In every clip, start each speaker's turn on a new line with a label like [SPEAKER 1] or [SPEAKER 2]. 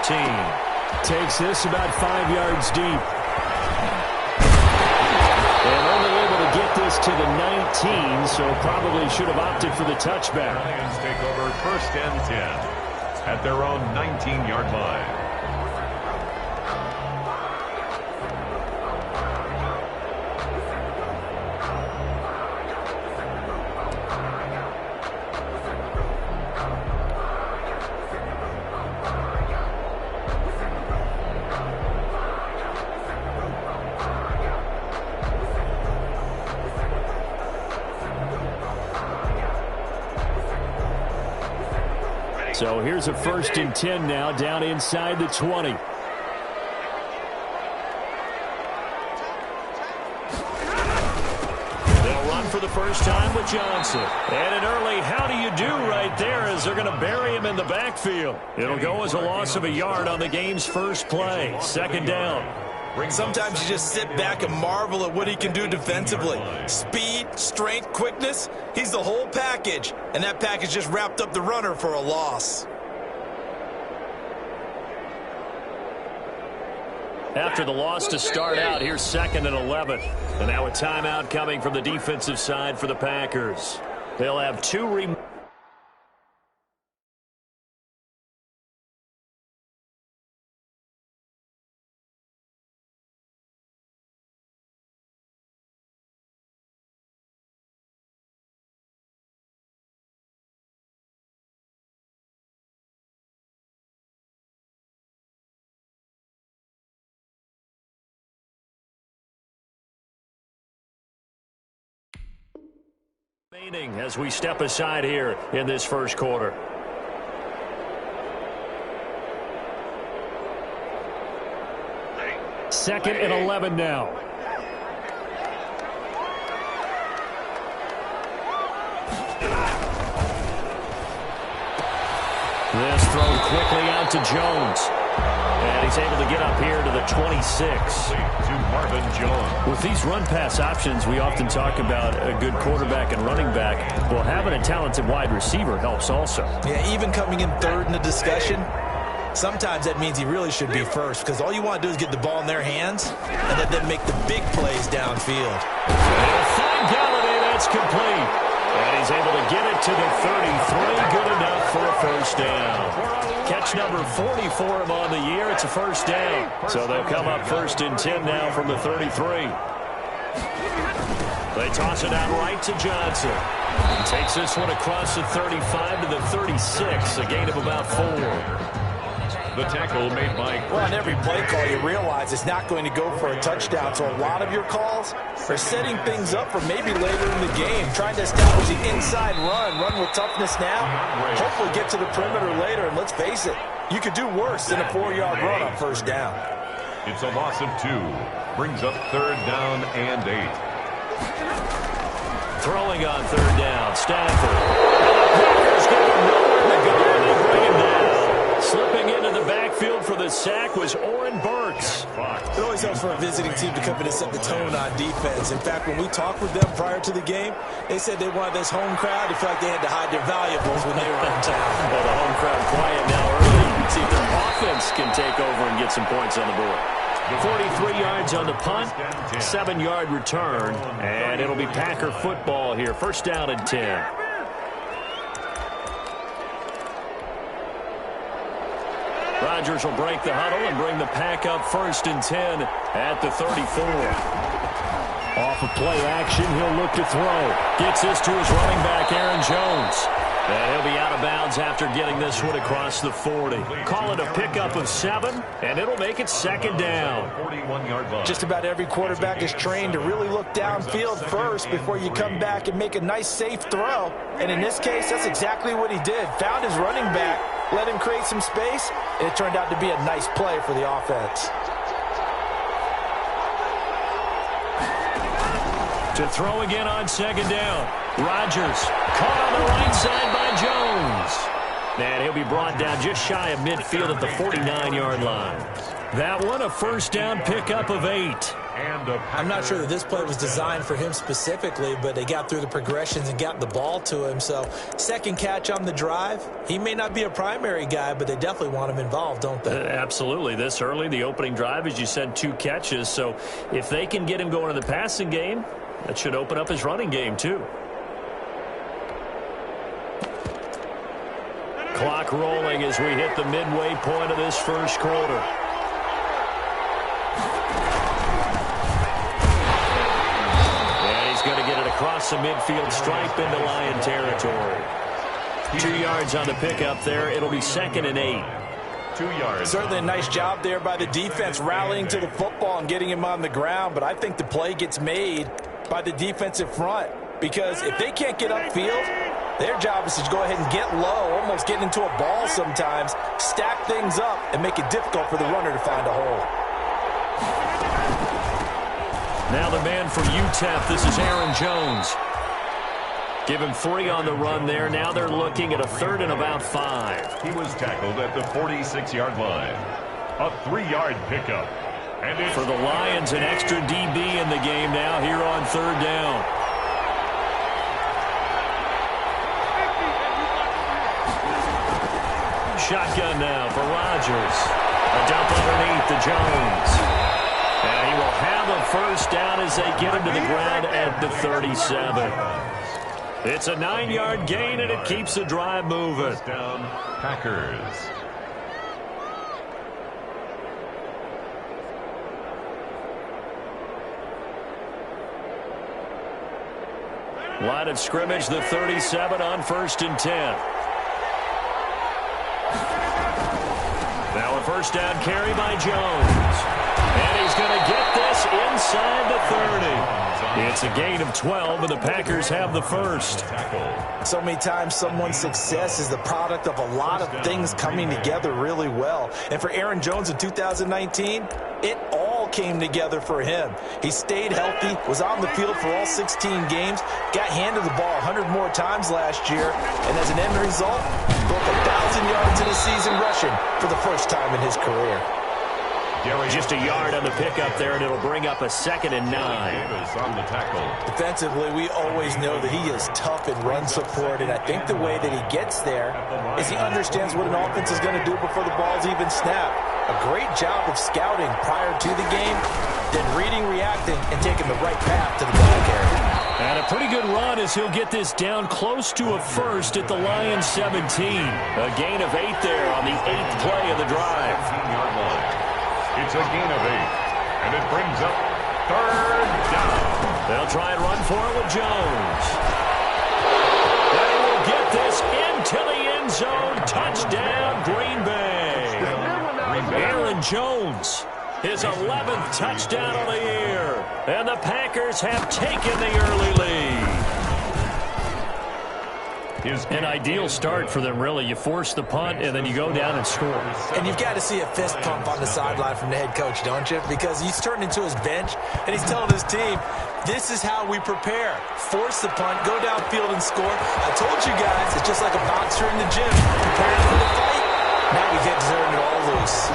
[SPEAKER 1] Takes this about 5 yards deep. And only able to get this to the 19, so probably should have opted for the touchback.
[SPEAKER 2] Lions take over 1st and 10 at their own 19-yard line.
[SPEAKER 1] So here's a 1st and 10 now, down inside the 20. They'll run for the first time with Johnson. And an early how do you do right there as they're going to bury him in the backfield. It'll go as a loss of a yard on the game's first play. 2nd down.
[SPEAKER 3] Sometimes you just sit back and marvel at what he can do defensively. Speed, strength, quickness, he's the whole package. And that package just wrapped up the runner for a loss.
[SPEAKER 1] After the loss to start out, here's 2nd and 11. And now a timeout coming from the defensive side for the Packers. They'll have 2 remaining as we step aside here in this first quarter. Second and 11 now. This thrown quickly out to Jones. And he's able to get up here to the 26.
[SPEAKER 2] To Marvin Jones.
[SPEAKER 1] With these run-pass options, we often talk about a good quarterback and running back. Well, having a talented wide receiver helps also.
[SPEAKER 3] Yeah, even coming in 3rd in the discussion, sometimes that means he really should be 1st because all you want to do is get the ball in their hands and let them make the big plays downfield.
[SPEAKER 1] And find Galladay, that's complete. And he's able to get it to the 33. Good enough for a 1st down. Catch number 40 for him on the year. It's a 1st down. So they'll come up 1st and 10 now from the 33. They toss it out right to Johnson. He takes this one across the 35 to the 36. A gain of about 4.
[SPEAKER 2] The tackle made by...
[SPEAKER 3] Well, on every play call, you realize it's not going to go for a touchdown. So a lot of your calls are setting things up for maybe later in the game, trying to establish the inside run with toughness now, hopefully get to the perimeter later. And let's face it, you could do worse than a 4-yard run on 1st down.
[SPEAKER 2] It's a loss of 2. Brings up 3rd down and 8.
[SPEAKER 1] Throwing on 3rd down, Stafford. Packers got nowhere to go, and they bring him down. Slipping into the backfield for the sack was Oren Burks.
[SPEAKER 3] It always helps for a visiting team to come in and set the tone on defense. In fact, when we talked with them prior to the game, they said they wanted this home crowd to feel like they had to hide their valuables when they were in town.
[SPEAKER 1] Well, the home crowd quiet now early. See if their offense can take over and get some points on the board. 43 yards on the punt, 7-yard return, and it'll be Packer football here. 1st down and 10. Rodgers will break the huddle and bring the Pack up 1st and 10 at the 34. Off of play action, he'll look to throw. Gets this to his running back, Aaron Jones. And he'll be out of bounds after getting this one across the 40. Call it a pickup of 7, and it'll make it 2nd down.
[SPEAKER 2] 41-yard line.
[SPEAKER 3] Just about every quarterback is trained to really look downfield first before you come back and make a nice, safe throw. And in this case, that's exactly what he did. Found his running back, let him create some space, and it turned out to be a nice play for the offense.
[SPEAKER 1] To throw again on 2nd down. Rodgers caught on the right side by Jones. And he'll be brought down just shy of midfield at the 49-yard line. That one a 1st down pickup of 8.
[SPEAKER 3] I'm not sure that this play was designed for him specifically, but they got through the progressions and got the ball to him. So second catch on the drive. He may not be a primary guy, but they definitely want him involved, don't they?
[SPEAKER 1] Absolutely. This early, the opening drive, as you said, 2 catches. So if they can get him going in the passing game, that should open up his running game too. Clock rolling as we hit the midway point of this first quarter. Going to get it across the midfield stripe into Lion territory. 2 yards on the pickup there. It'll be 2nd and 8.
[SPEAKER 2] 2 yards.
[SPEAKER 3] Certainly a nice job there by the defense rallying to the football and getting him on the ground, but I think the play gets made by the defensive front because if they can't get upfield, their job is to go ahead and get low, almost get into a ball sometimes, stack things up, and make it difficult for the runner to find a hole.
[SPEAKER 1] Now the man from UTEP, this is Aaron Jones. Give him 3 on the run there. Now they're looking at a 3rd and about 5.
[SPEAKER 2] He was tackled at the 46-yard line. A 3-yard pickup. And it's
[SPEAKER 1] for the Lions, an extra DB in the game now here on 3rd down. Shotgun now for Rodgers. A dump underneath to Jones. And he will have a first down as they get him to the ground at the 37. It's a 9-yard gain, and it keeps the drive moving.
[SPEAKER 2] First down, Packers.
[SPEAKER 1] Line of scrimmage, the 37 on 1st and 10. Now a first down carry by Jones. And he's going to get this inside the 30. It's a gain of 12, and the Packers have the first.
[SPEAKER 3] So many times someone's success is the product of a lot of things coming together really well. And for Aaron Jones in 2019, it all came together for him. He stayed healthy, was on the field for all 16 games, got handed the ball 100 more times last year, and as an end result, broke 1,000 yards in a season rushing for the first time in his career.
[SPEAKER 1] Just a yard on the pickup there, and it'll bring up a 2nd and 9.
[SPEAKER 2] On the tackle.
[SPEAKER 3] Defensively, we always know that he is tough in run support, and I think the way that he gets there is he understands what an offense is going to do before the ball's even snapped. A great job of scouting prior to the game, then reading, reacting, and taking the right path to the ball carrier.
[SPEAKER 1] And a pretty good run as he'll get this down close to a first at the Lions 17. A gain of 8 there on the 8th play of the drive.
[SPEAKER 2] 15-yard line. It's a gain of 8, and it brings up 3rd down.
[SPEAKER 1] They'll try and run for it with Jones. And he will get this into the end zone. Touchdown, Green Bay. Aaron Jones, his 11th touchdown of the year. And the Packers have taken the early lead. An ideal start for them, really. You force the punt, and then you go down and score.
[SPEAKER 3] And you've got to see a fist pump on the sideline from the head coach, don't you? Because he's turned into his bench, and he's telling his team, this is how we prepare. Force the punt, go downfield and score. I told you guys, it's just like a boxer in the gym. Preparing for the fight. Now we get to turn it all loose.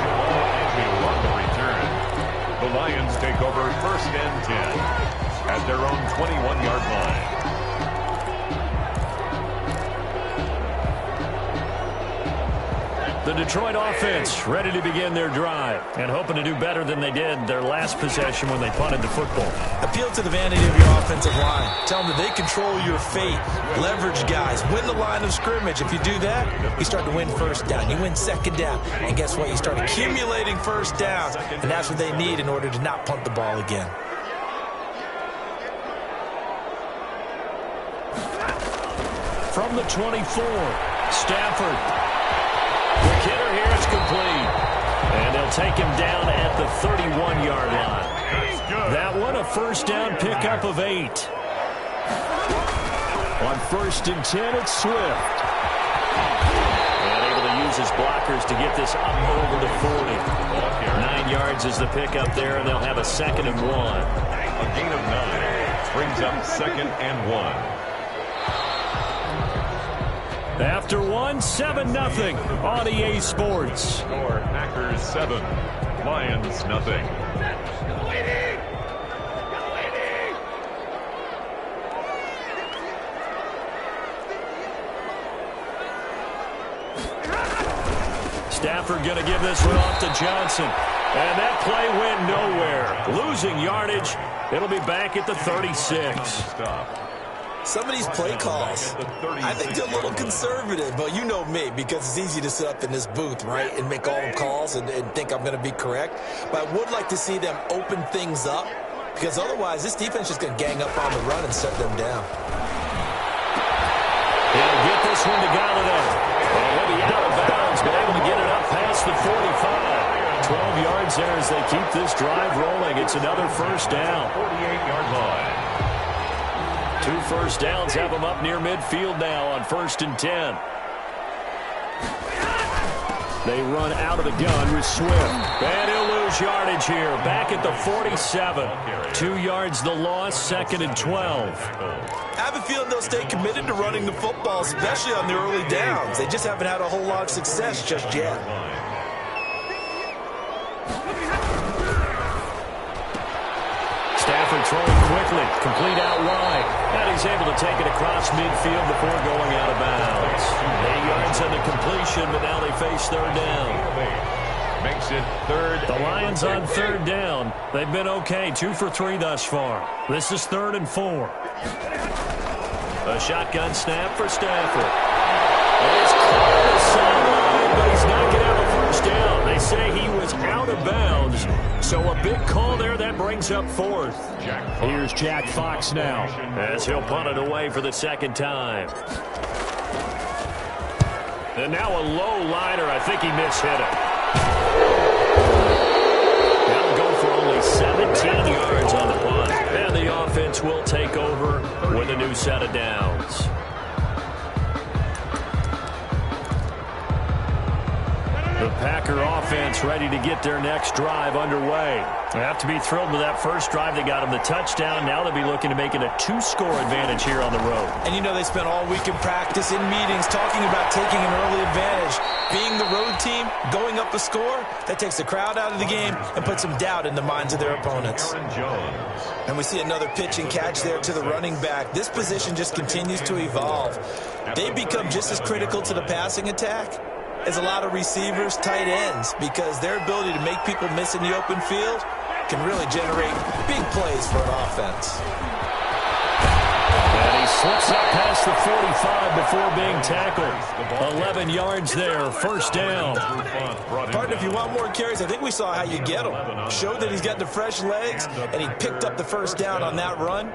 [SPEAKER 2] The Lions take over 1st and 10 at their own 21-yard line.
[SPEAKER 1] The Detroit offense ready to begin their drive and hoping to do better than they did their last possession when they punted the football.
[SPEAKER 3] Appeal to the vanity of your offensive line. Tell them that they control your fate. Leverage guys. Win the line of scrimmage. If you do that, you start to win first down. You win 2nd down. And guess what? You start accumulating first downs. And that's what they need in order to not punt the ball again.
[SPEAKER 1] From the 24, Stafford. The kidder here is complete. And they'll take him down at the 31-yard line. That one, a first down pickup of 8. On 1st and 10, it's Swift. And able to use his blockers to get this up over the 40. 9 yards is the pickup there, and they'll have a 2nd and 1.
[SPEAKER 2] A gain of 9 brings up 2nd and 1.
[SPEAKER 1] After 7-0 on EA Sports.
[SPEAKER 2] Score Packers 7, Lions 0.
[SPEAKER 1] Stafford going to give this one off to Johnson. And that play went nowhere. Losing yardage. It'll be back at the 36.
[SPEAKER 3] Some of these play calls, I think they're a little conservative, but you know me, because it's easy to sit up in this booth, right, and make all the calls and think I'm going to be correct. But I would like to see them open things up, because otherwise this defense is going to gang up on the run and shut them down.
[SPEAKER 1] He'll get this one to Galladay. And he'll be out of bounds, but able to get it up past the 45. 12 yards there as they keep this drive rolling. It's another first down.
[SPEAKER 2] 48-yard line.
[SPEAKER 1] 2 first downs have them up near midfield now on 1st and 10. They run out of the gun with Swift. And he'll lose yardage here. Back at the 47. 2 yards the loss, 2nd and 12.
[SPEAKER 3] I have a feeling they'll stay committed to running the football, especially on the early downs. They just haven't had a whole lot of success just yet.
[SPEAKER 1] Stafford throwing quickly, complete out wide. And he's able to take it across midfield before going out of bounds. 8 yards on the completion, but now they face 3rd down.
[SPEAKER 2] Makes it 3rd.
[SPEAKER 1] The Lions on 3rd down. They've been okay, 2 for 3 thus far. This is 3rd and 4. A shotgun snap for Stafford. It's caught on the sideline, but he's not going to have a first down. They say he was out of bounds. So a big call there that brings up 4th. Here's Jack Fox now as he'll punt it away for the 2nd time. And now a low liner. I think he mishit it. That'll go for only 17 yards on the punt. And the offense will take over with a new set of downs. The Packer offense ready to get their next drive underway. They have to be thrilled with that first drive. They got them the touchdown. Now they'll be looking to make it a 2-score advantage here on the road.
[SPEAKER 3] And you know they spent all week in practice, in meetings, talking about taking an early advantage. Being the road team, going up a score, that takes the crowd out of the game and puts some doubt in the minds of their opponents. And we see another pitch and catch there to the running back. This position just continues to evolve. They become just as critical to the passing attack as a lot of receivers, tight ends, because their ability to make people miss in the open field can really generate big plays for an offense.
[SPEAKER 1] And he slips up past the 45 before being tackled. 11 yards there, first down.
[SPEAKER 3] Partner, if you want more carries, I think we saw how you get them. Showed that he's got the fresh legs, and he picked up the first down on that run.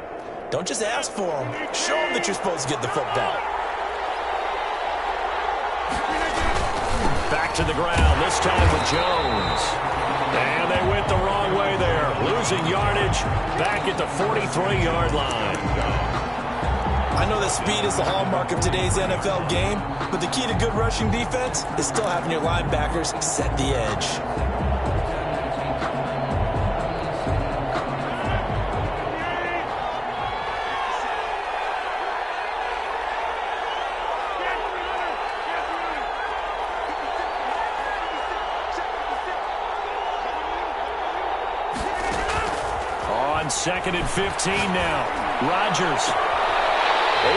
[SPEAKER 3] Don't just ask for them. Show them that you're supposed to get the football.
[SPEAKER 1] Back to the ground, this time with Jones. And they went the wrong way there. Losing yardage back at the 43-yard line.
[SPEAKER 3] I know that speed is the hallmark of today's NFL game, but the key to good rushing defense is still having your linebackers set the edge.
[SPEAKER 1] On 2nd and 15 now. Rodgers.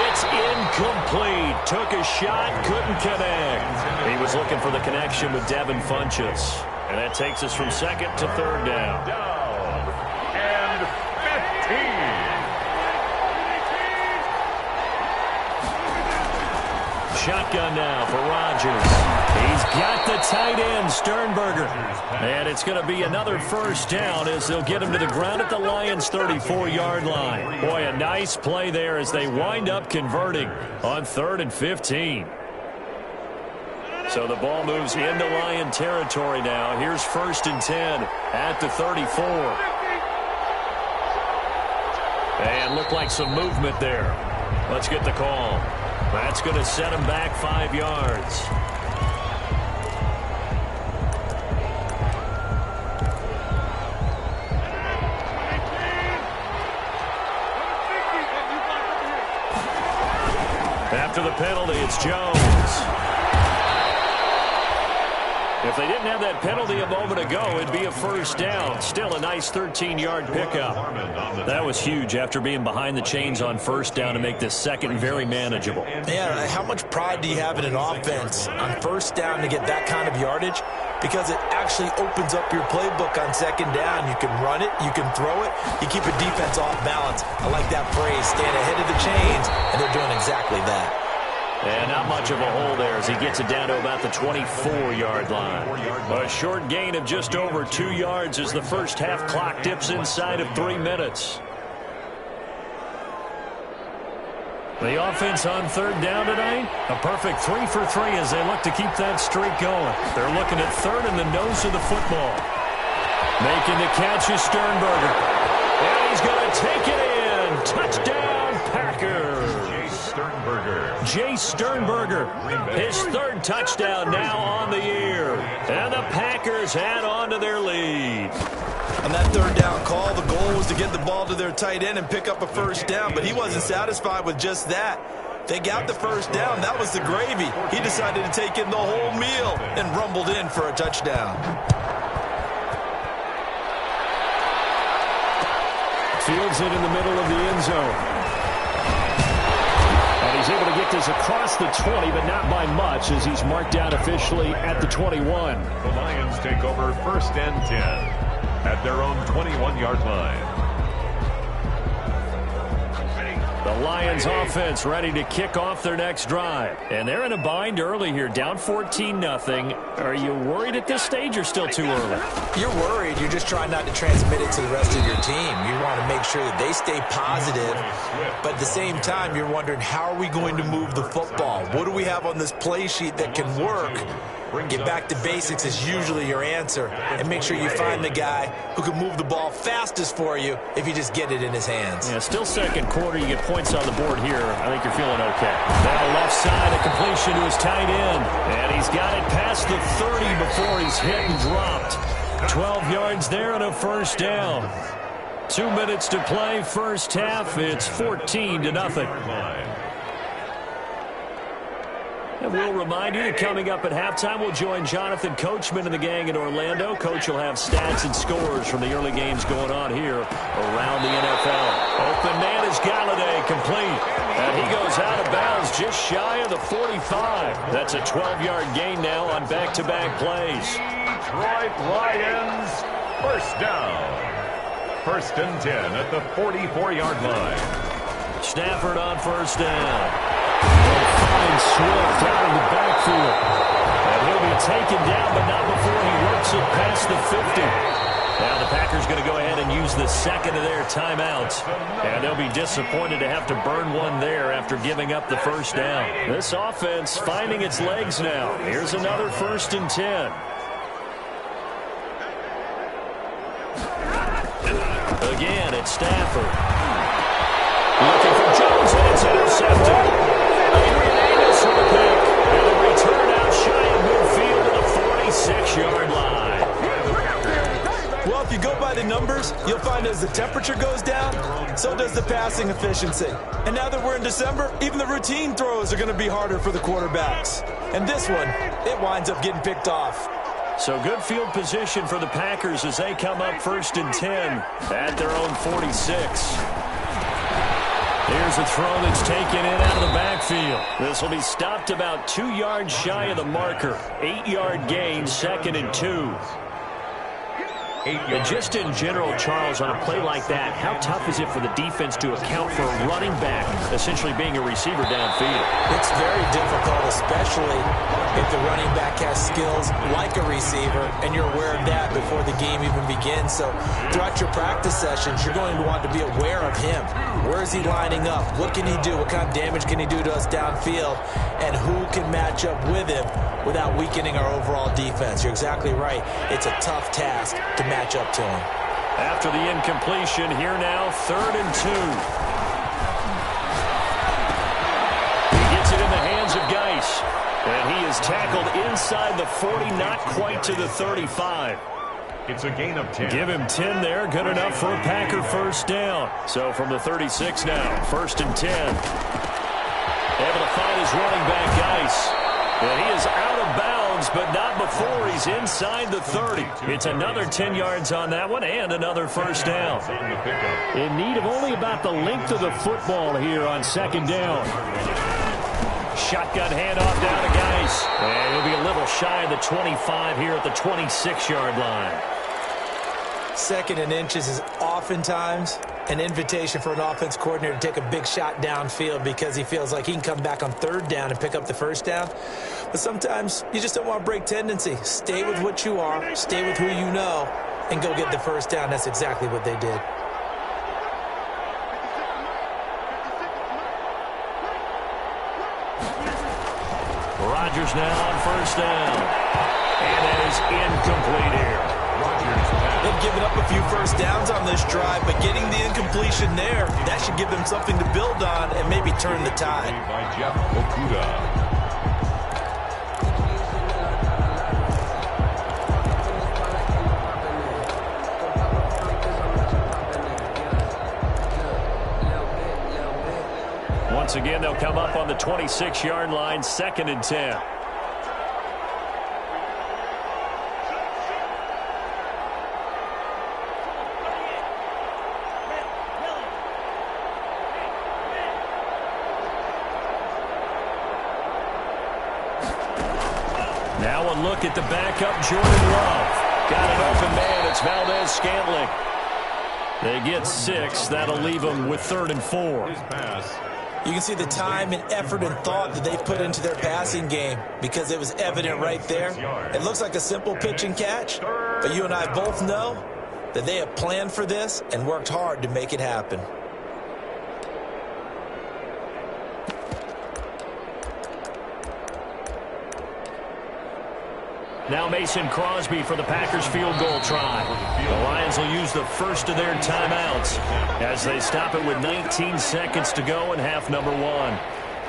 [SPEAKER 1] It's incomplete. Took a shot, couldn't connect. He was looking for the connection with Devin Funchess. And that takes us from 2nd to 3rd down.
[SPEAKER 2] And 15.
[SPEAKER 1] Shotgun now for Rodgers. He's got the tight end, Sternberger. And it's going to be another first down as they'll get him to the ground at the Lions' 34-yard line. Boy, a nice play there as they wind up converting on 3rd and 15. So the ball moves into Lion territory now. Here's 1st and 10 at the 34. And looked like some movement there. Let's get the call. That's going to set him back 5 yards. After the penalty, it's Jones. If they didn't have that penalty a moment ago, it'd be a first down. Still a nice 13-yard pickup. That was huge after being behind the chains on first down to make this second very manageable.
[SPEAKER 3] Yeah, how much pride do you have in an offense on first down to get that kind of yardage? because it actually opens up your playbook on second down. You can run it, you can throw it, you keep a defense off balance. I like that phrase, stand ahead of the chains, and they're doing exactly that.
[SPEAKER 1] And not much of a hole there as he gets it down to about the 24-yard line. A short gain of just over 2 yards as the first half clock dips inside of 3 minutes. The offense on third down tonight, a perfect 3 for 3 as they look to keep that streak going. They're looking at third in the nose of the football. Making the catch is Sternberger. And he's going to take it in. Touchdown, Packers. Jay Sternberger, his third touchdown now on the year. And the Packers add on to their lead.
[SPEAKER 3] On that third down call, the goal was to get the ball to their tight end and pick up a first down, but he wasn't satisfied with just that. They got the first down. That was the gravy. He decided to take in the whole meal and rumbled in for a touchdown.
[SPEAKER 1] Fields it in the middle of the end zone. And he's able to get this across the 20, but not by much as he's marked down officially at the 21.
[SPEAKER 2] The Lions take over 1st and 10 at their own 21-yard line.
[SPEAKER 1] The Lions offense ready to kick off their next drive. And they're in a bind early here, down 14-0. Are you worried at this stage or still too early?
[SPEAKER 3] You're worried. You're just trying not to transmit it to the rest of your team. You want to make sure that they stay positive. But at the same time, you're wondering, how are we going to move the football? What do we have on this play sheet that can work? Get back to basics is usually your answer. And make sure you find the guy who can move the ball fastest for you if you just get it in his hands.
[SPEAKER 1] Yeah, still second quarter. You get points on the board here. I think you're feeling okay. Now left side, a completion to his tight end. And he's got it past the 30 before he's hit and dropped. 12 yards there and a first down. 2 minutes to play, first half. It's 14-0. And we'll remind you that coming up at halftime, we'll join Jonathan Coachman and the gang in Orlando. Coach will have stats and scores from the early games going on here around the NFL. Open man is Galladay, complete. And he goes out of bounds just shy of the 45. That's a 12-yard gain now on back-to-back plays.
[SPEAKER 2] Detroit Lions, first down. 1st and 10 at the 44-yard line.
[SPEAKER 1] Stafford on first down. Finds Swift out of the backfield. And he'll be taken down, but not before he works it past the 50. Now the Packers going to go ahead and use the second of their timeouts. And they'll be disappointed to have to burn one there after giving up the first down. This offense finding its legs now. Here's another 1st and 10. Again, it's Stafford. Looking for Jones, and it's intercepted. For the pick, and a return out shy of midfield to the 46-yard line.
[SPEAKER 3] Well, if you go by the numbers, you'll find as the temperature goes down, so does the passing efficiency. And now that we're in December, even the routine throws are going to be harder for the quarterbacks. And this one, it winds up getting picked off.
[SPEAKER 1] So good field position for the Packers as they come up 1st and 10 at their own 46. Here's a throw that's taken in out of the backfield. This will be stopped about 2 yards shy of the marker. 8-yard gain, 2nd and 2. And just in general, Charles, on a play like that, how tough is it for the defense to account for a running back essentially being a receiver downfield?
[SPEAKER 3] It's very difficult, especially if the running back has skills like a receiver, and you're aware of that before the game even begins. So throughout your practice sessions, you're going to want to be aware of him. Where is he lining up? What can he do? What kind of damage can he do to us downfield? And who can match up with him without weakening our overall defense? You're exactly right. It's a tough task to match up to him.
[SPEAKER 1] After the incompletion, here now, 3rd and 2. He gets it in the hands of Geis. And he is tackled inside the 40, not quite to the 35.
[SPEAKER 2] It's a gain of 10.
[SPEAKER 1] Give him 10 there, good enough for a Packer first down. So from the 36 now, 1st and 10. Able to find his running back, Geis. And he is out of bounds, but not before he's inside the 30. It's another 10 yards on that one and another first down. In need of only about the length of the football here on 2nd down. Shotgun handoff down to Geis. inches. And he'll be a little shy of the 25 here at the 26-yard line.
[SPEAKER 3] 2nd and inches is oftentimes an invitation for an offense coordinator to take a big shot downfield because he feels like he can come back on 3rd down and pick up the 1st down. But sometimes you just don't want to break tendency. Stay with what you are, stay with who you know, and go get the 1st down. That's exactly what they did.
[SPEAKER 1] Rodgers now on 1st down. And that is incomplete here.
[SPEAKER 3] They've given up a few 1st downs on this drive, but getting the incompletion there, that should give them something to build on and maybe turn the tide.
[SPEAKER 2] By Jeff Okuda.
[SPEAKER 1] Once again, they'll come up on the 26-yard line, 2nd and 10. Now a look at the backup, Jordan Love. Got an open man. It's Valdez-Scantling. They get 6. That'll leave them with 3rd and 4.
[SPEAKER 3] You can see the time and effort and thought that they put into their passing game because it was evident right there. It looks like a simple pitch and catch, but you and I both know that they have planned for this and worked hard to make it happen.
[SPEAKER 1] Now Mason Crosby for the Packers field goal try. The Lions will use the first of their timeouts as they stop it with 19 seconds to go in half number 1.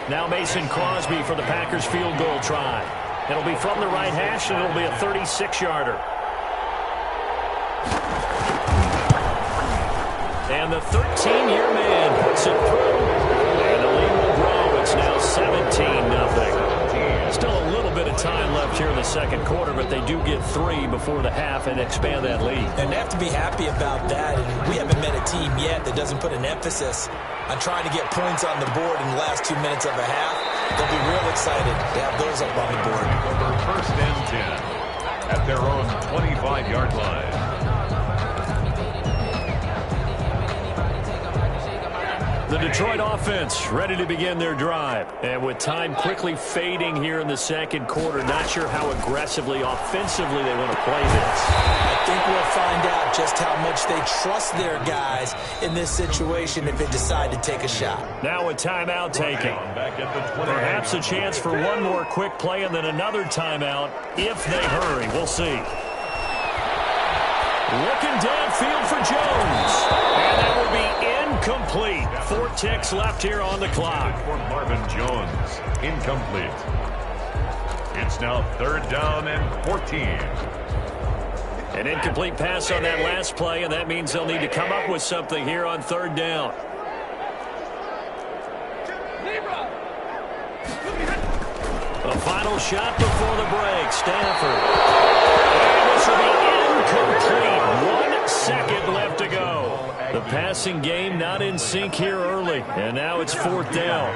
[SPEAKER 1] Now Mason Crosby for the Packers field goal try. It'll be from the right hash, and it'll be a 36-yarder. And the 13-year man puts it through. And the lead will grow. It's now 17-0. Still a little bit of time left here in the 2nd quarter, but they do get 3 before the half and expand that lead.
[SPEAKER 3] And they have to be happy about that. And we haven't met a team yet that doesn't put an emphasis on trying to get points on the board in the last 2 minutes of a half. They'll be real excited to have those up on the board.
[SPEAKER 2] Over 1st and 10 at their own 25-yard line.
[SPEAKER 1] The Detroit offense ready to begin their drive. And with time quickly fading here in the 2nd quarter, not sure how aggressively, offensively they want to play this.
[SPEAKER 3] I think we'll find out just how much they trust their guys in this situation if they decide to take a shot.
[SPEAKER 1] Now a timeout taken. Perhaps a chance for one more quick play and then another timeout if they hurry. We'll see. Looking downfield for Jones. And that will be incomplete. 4 ticks left here on the clock.
[SPEAKER 2] For Marvin Jones, incomplete. It's now 3rd down and 14.
[SPEAKER 1] An incomplete pass on that last play, and that means they'll need to come up with something here on 3rd down. A final shot before the break. Stafford. And this will be incomplete. 1 second left to go. The passing game not in sync here early. And now it's 4th down.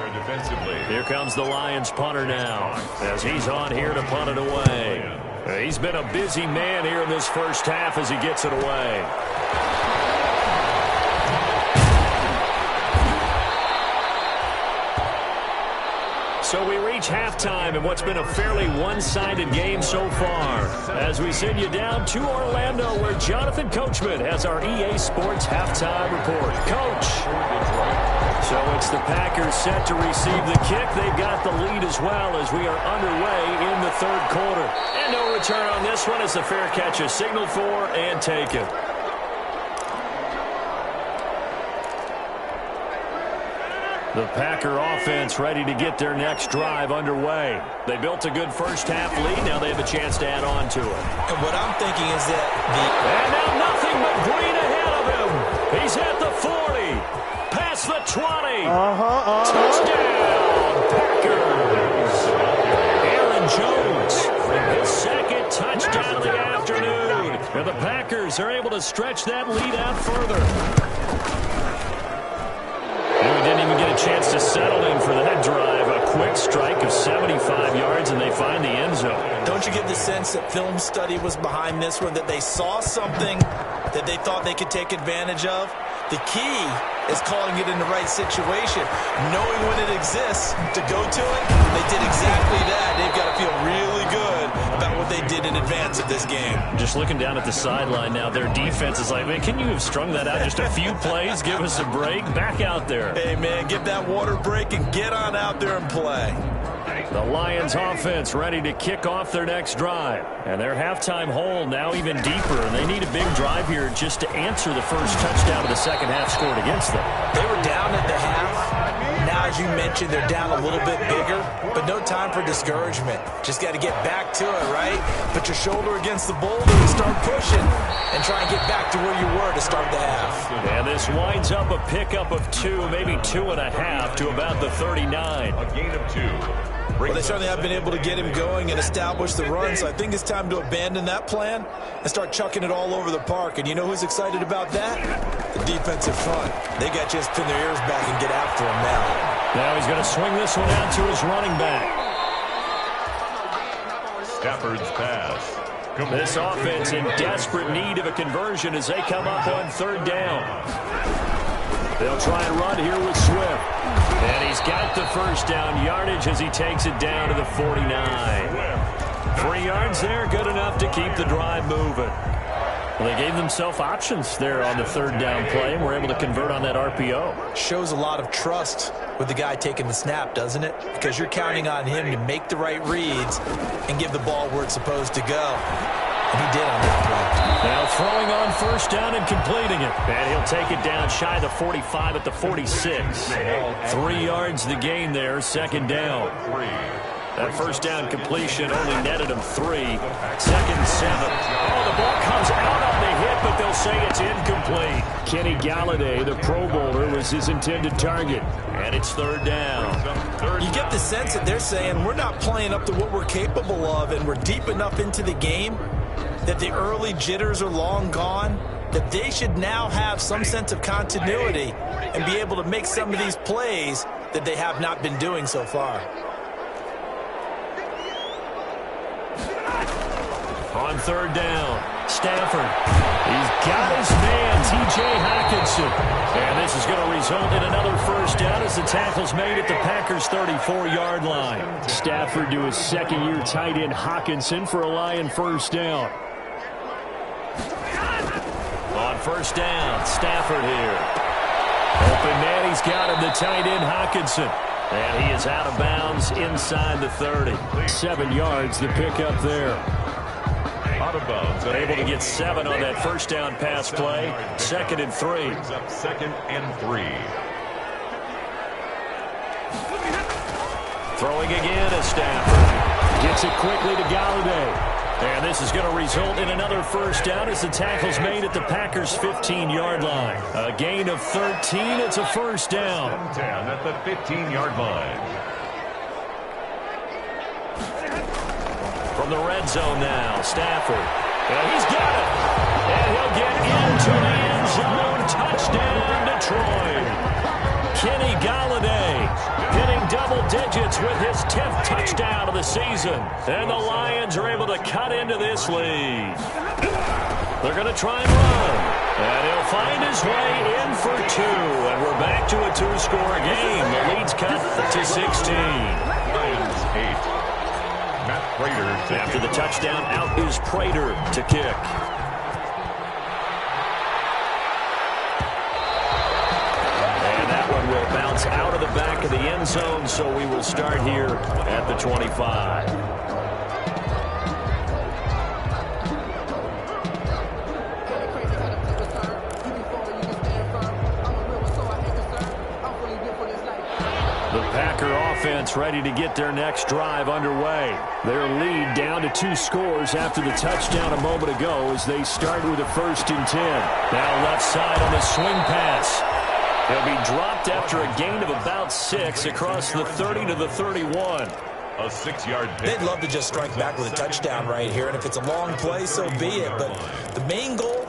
[SPEAKER 1] Here comes the Lions punter now as he's on here to punt it away. He's been a busy man here in this first half as he gets it away. So we reach halftime in what's been a fairly one-sided game so far. As we send you down to Orlando, where Jonathan Coachman has our EA Sports halftime report. Coach. So it's the Packers set to receive the kick. They've got the lead as well as we are underway in the 3rd quarter. And no return on this one as the fair catch is signaled for and taken. The Packer offense ready to get their next drive underway. They built a good first half lead. Now they have a chance to add on to it.
[SPEAKER 3] And what I'm thinking is that
[SPEAKER 1] And now nothing but green ahead of him. He's at the 40. Past the 20. Touchdown, Packers. Aaron Jones, his 2nd touchdown of the afternoon. And the Packers are able to stretch that lead out further. And we didn't even get a chance to settle in for that drive. A quick strike of 75 yards, and they find the end zone.
[SPEAKER 3] Don't you get the sense that film study was behind this one, that they saw something that they thought they could take advantage of? The key is calling it in the right situation, knowing when it exists to go to it. They did exactly that. They've got to feel really good about what they did in advance of this game.
[SPEAKER 1] Just looking down at the sideline now, their defense is like, man, can you have strung that out just a few plays? Give us a break. Back out there.
[SPEAKER 3] Hey, man, get that water break and get on out there and play.
[SPEAKER 1] The Lions offense ready to kick off their next drive. And their halftime hole now even deeper. And they need a big drive here just to answer the first touchdown of the second half scored against them.
[SPEAKER 3] They were down at the half. Now, as you mentioned, they're down a little bit bigger. But no time for discouragement. Just got to get back to it, right? Put your shoulder against the boulder and start pushing. And try and get back to where you were to start the half.
[SPEAKER 1] And this winds up a pickup of 2, maybe 2.5 to about the 39.
[SPEAKER 2] A gain of 2.
[SPEAKER 3] Well, they certainly have been able to get him going and establish the run, so I think it's time to abandon that plan and start chucking it all over the park. And you know who's excited about that? The defensive front. They got to just pin their ears back and get after him now.
[SPEAKER 1] Now he's going to swing this one out to his running back.
[SPEAKER 2] Stafford's pass.
[SPEAKER 1] This offense in desperate need of a conversion as they come up on third down. They'll try and run here with Swift. And he's got the first down yardage as he takes it down to the 49. 3 yards there, good enough to keep the drive moving. Well, they gave themselves options there on the third down play and were able to convert on that RPO.
[SPEAKER 3] Shows a lot of trust with the guy taking the snap, doesn't it? Because you're counting on him to make the right reads and give the ball where it's supposed to go. And he did on that play.
[SPEAKER 1] Now throwing on first down and completing it. And he'll take it down shy of the 45 at the 46. 3 yards the gain there, second down. That first down completion only netted him 3. Second and 7. Oh, the ball comes out on the hit, but they'll say it's incomplete. Kenny Galladay, the Pro Bowler, was his intended target. And it's third down.
[SPEAKER 3] You get the sense that they're saying we're not playing up to what we're capable of, and we're deep enough into the game that the early jitters are long gone, that they should now have some sense of continuity and be able to make some of these plays that they have not been doing so far.
[SPEAKER 1] On third down, Stafford. He's got his man, T.J. Hockenson. And this is going to result in another first down as the tackle's made at the Packers' 34-yard line. Stafford to his second-year tight end, Hockenson, for a Lion first down. On first down, Stafford here. Open man, he's got him, the tight end, Hockenson. And he is out of bounds inside the 30. 7 yards, the pickup there.
[SPEAKER 2] Out of bounds.
[SPEAKER 1] Able to get 7 on that first down pass play. 2nd and 3.
[SPEAKER 2] Brings up 2nd and 3.
[SPEAKER 1] Throwing again is Stafford. Gets it quickly to Galladay. And this is going to result in another first down as the tackle's made at the Packers' 15-yard line. A gain of 13. It's a first down.
[SPEAKER 2] 10 at the 15-yard line.
[SPEAKER 1] From the red zone now, Stafford. And he's got it. And he'll get into the end zone. Touchdown, Detroit. Kenny Galladay hitting double digits with his 10th touchdown of the season. And the Lions are able to cut into this lead. They're going to try and run. And he'll find his way in for 2. And we're back to a 2-score game. The lead's cut to 16.
[SPEAKER 2] Lions 8. Matt Prater
[SPEAKER 1] After the touchdown, out is Prater to kick. And that one will bounce out of the back of the end zone, so we will start here at the 25. The Packer offense ready to get their next drive underway. Their lead down to 2 scores after the touchdown a moment ago as they start with a 1st and 10. Now left side on the swing pass. He'll be dropped after a gain of about 6 across the 30 to the 31.
[SPEAKER 2] A 6-yard pick.
[SPEAKER 3] They'd love to just strike back with a touchdown right here, and if it's a long play, so be it. But the main goal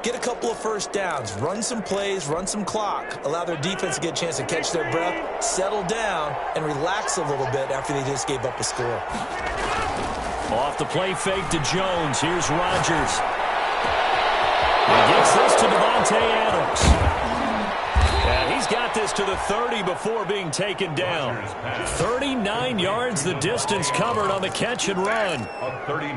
[SPEAKER 3] Get a couple of first downs, run some plays, run some clock, allow their defense to get a chance to catch their breath, settle down, and relax a little bit after they just gave up a score.
[SPEAKER 1] Off the play fake to Jones. Here's Rodgers. He gets this to Devontae Adams. And he's got this to the 30 before being taken down. 39 yards the distance covered on the catch and run.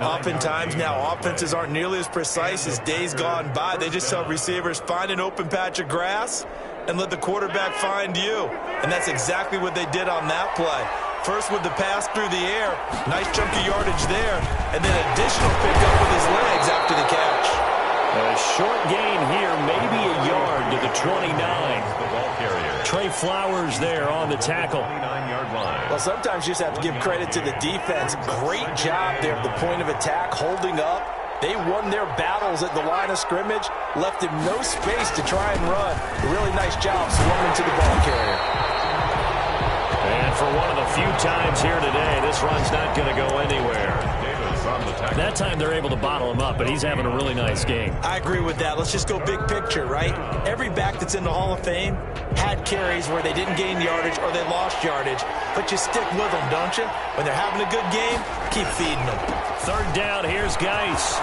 [SPEAKER 3] Oftentimes now offenses aren't nearly as precise as days gone by. They just tell receivers, find an open patch of grass and let the quarterback find you. And that's exactly what they did on that play. First with the pass through the air, nice chunky yardage there, and then additional pickup with his legs after the catch.
[SPEAKER 1] A short gain here, maybe a yard to the 29. Trey Flowers there on the tackle.
[SPEAKER 3] Well, sometimes you just have to give credit to the defense. Great job there at the point of attack, holding up. They won their battles at the line of scrimmage, left him no space to try and run. A really nice job swarming to the ball carrier.
[SPEAKER 1] And for one of the few times here today, this run's not going to go anywhere. That time they're able to bottle him up, but he's having a really nice game.
[SPEAKER 3] I agree with that. Let's just go big picture, right? Every back that's in the Hall of Fame had carries where they didn't gain yardage or they lost yardage, but you stick with them, don't you? When they're having a good game, keep feeding them.
[SPEAKER 1] Third down, here's Geis.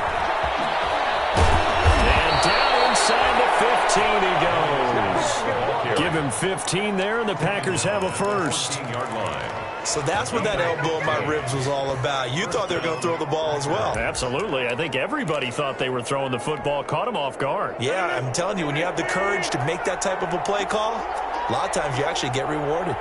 [SPEAKER 1] And down inside the 15 he goes. Give him 15 there, and the Packers have a first.
[SPEAKER 3] So that's what that elbow in my ribs was all about. You thought they were going to throw the ball as well.
[SPEAKER 1] Absolutely. I think everybody thought they were throwing the football, caught him off guard.
[SPEAKER 3] Yeah, I'm telling you, when you have the courage to make that type of a play call, a lot of times you actually get rewarded.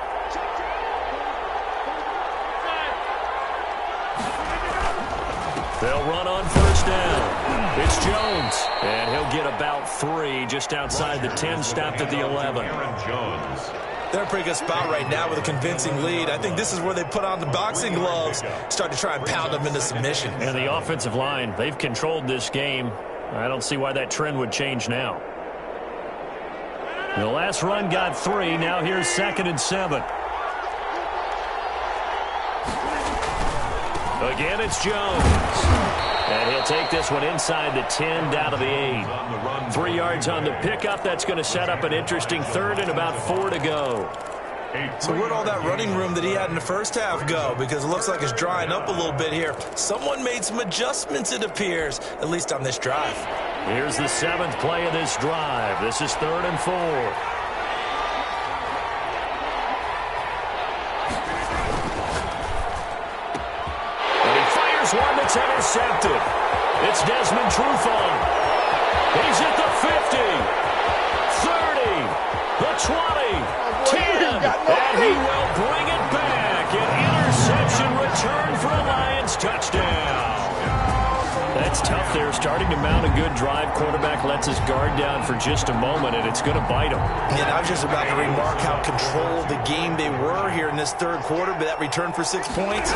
[SPEAKER 1] They'll run on first down. It's Jones, and he'll get about 3 just outside the 10, stopped at the 11.
[SPEAKER 3] They're in a pretty good spot right now with a convincing lead. I think this is where they put on the boxing gloves, start to try and pound them into submission.
[SPEAKER 1] And the offensive line, they've controlled this game. I don't see why that trend would change now. The last run got 3. Now here's 2nd and 7. Again, it's Jones. And he'll take this one inside the 10, down to the 8. 3 yards on the pickup. That's going to set up an interesting third and about 4 to go.
[SPEAKER 3] So where'd all that running room that he had in the first half go? Because it looks like it's drying up a little bit here. Someone made some adjustments, it appears, at least on this drive.
[SPEAKER 1] Here's the 7th play of this drive. This is 3rd and 4. One that's intercepted. It's Desmond Trufant. He's at the 50, 30, the 20, 10, and he will bring it back. An interception return for a Lions touchdown. That's tough there, starting to mount a good drive. Quarterback lets his guard down for just a moment, and it's going to bite him.
[SPEAKER 3] And I was just about to remark how controlled the game they were here in this third quarter, but that return for 6 points,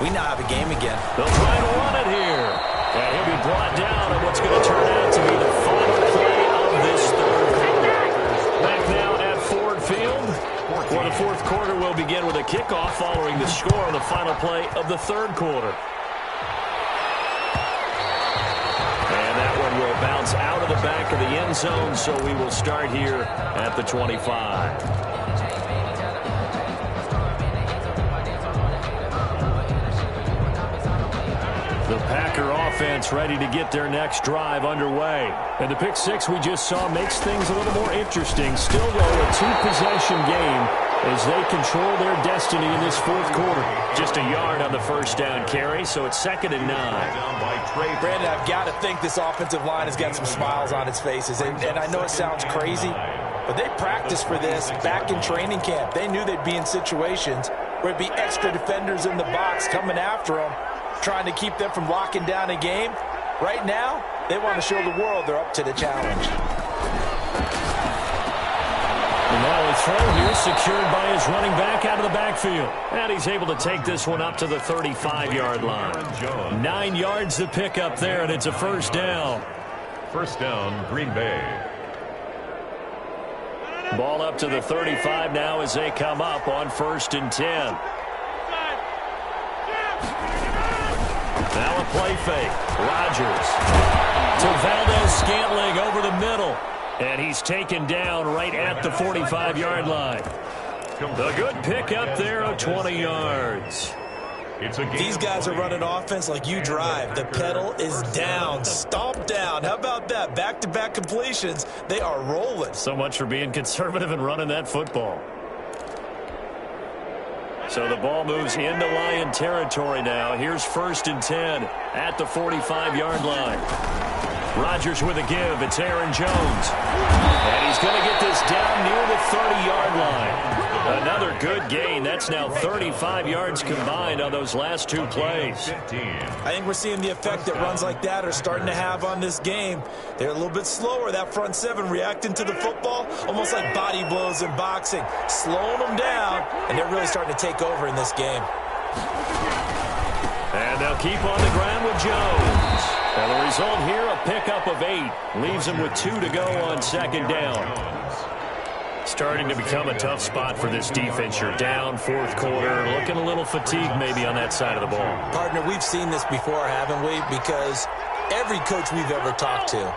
[SPEAKER 3] we now have a game again.
[SPEAKER 1] They'll try to run it here. And he'll be brought down on what's going to turn out to be the final play of this third quarter. Back now at Ford Field, where the fourth quarter will begin with a kickoff following the score on the final play of the third quarter. And that one will bounce out of the back of the end zone, so we will start here at the 25. The Packer offense ready to get their next drive underway. And the pick six we just saw makes things a little more interesting. Still, though, a two-possession game as they control their destiny in this fourth quarter. Just a yard on the first down carry, so it's 2nd and 9.
[SPEAKER 3] Brandon, I've got to think this offensive line has got some smiles on its faces. And I know it sounds crazy, but they practiced for this back in training camp. They knew they'd be in situations where it'd be extra defenders in the box coming after them, trying to keep them from locking down a game. Right now, they want to show the world they're up to the challenge.
[SPEAKER 1] And now a throw here secured by his running back out of the backfield. And he's able to take this one up to the 35-yard line. 9 yards to pick up there, and it's a first down.
[SPEAKER 2] First down, Green Bay.
[SPEAKER 1] Ball up to the 35 now as they come up on 1st and 10. Now a play fake. Rodgers to Valdez-Scantling over middle. And he's taken down right at the 45-yard line. A good pick up there of 20 yards.
[SPEAKER 3] These guys are running offense like you drive. The pedal is down, stomp down. How about that? Back-to-back completions. They are rolling.
[SPEAKER 1] So much for being conservative and running that football. So the ball moves into Lion territory now. Here's 1st and 10 at the 45-yard line. Rodgers with a give. It's Aaron Jones. And he's going to get this down near the 30-yard line. Another good gain. That's now 35 yards combined on those last 2 plays.
[SPEAKER 3] I think we're seeing the effect that runs like that are starting to have on this game. They're a little bit slower, that front seven, reacting to the football, almost like body blows in boxing, slowing them down, and they're really starting to take over in this game.
[SPEAKER 1] And they'll keep on the ground with Jones. And the result here, a pickup of 8. Leaves them with 2 to go on 2nd down. Starting to become a tough spot for this defense. You're down 4th quarter, looking a little fatigued maybe on that side of the ball.
[SPEAKER 3] Partner, we've seen this before, haven't we? Because every coach we've ever talked to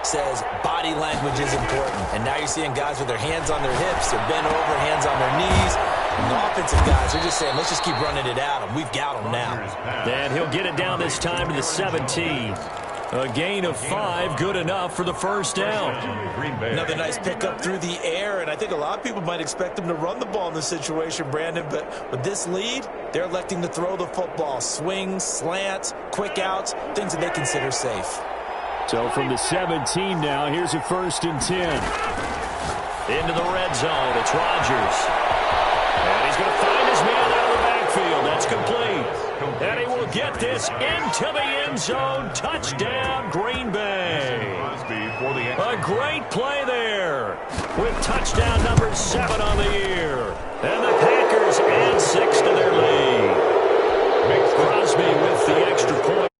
[SPEAKER 3] says body language is important. And now you're seeing guys with their hands on their hips, they're bent over, hands on their knees. And the offensive guys are just saying, let's just keep running it at them. We've got them now.
[SPEAKER 1] And he'll get it down this time to the 17. A gain of 5, good enough for the 1st down.
[SPEAKER 3] Another nice pickup through the air, and I think a lot of people might expect them to run the ball in this situation, Brandon, but with this lead, they're electing to throw the football. Swings, slants, quick outs, things that they consider safe.
[SPEAKER 1] So from the 17 now, here's a 1st and 10. Into the red zone, it's Rodgers. And he's going to find his man out of the backfield. That's complete. And he will get this into the end zone. Touchdown, Green Bay. A great play there with touchdown number 7 on the year. And the Packers add 6 to their lead. Crosby with the extra point.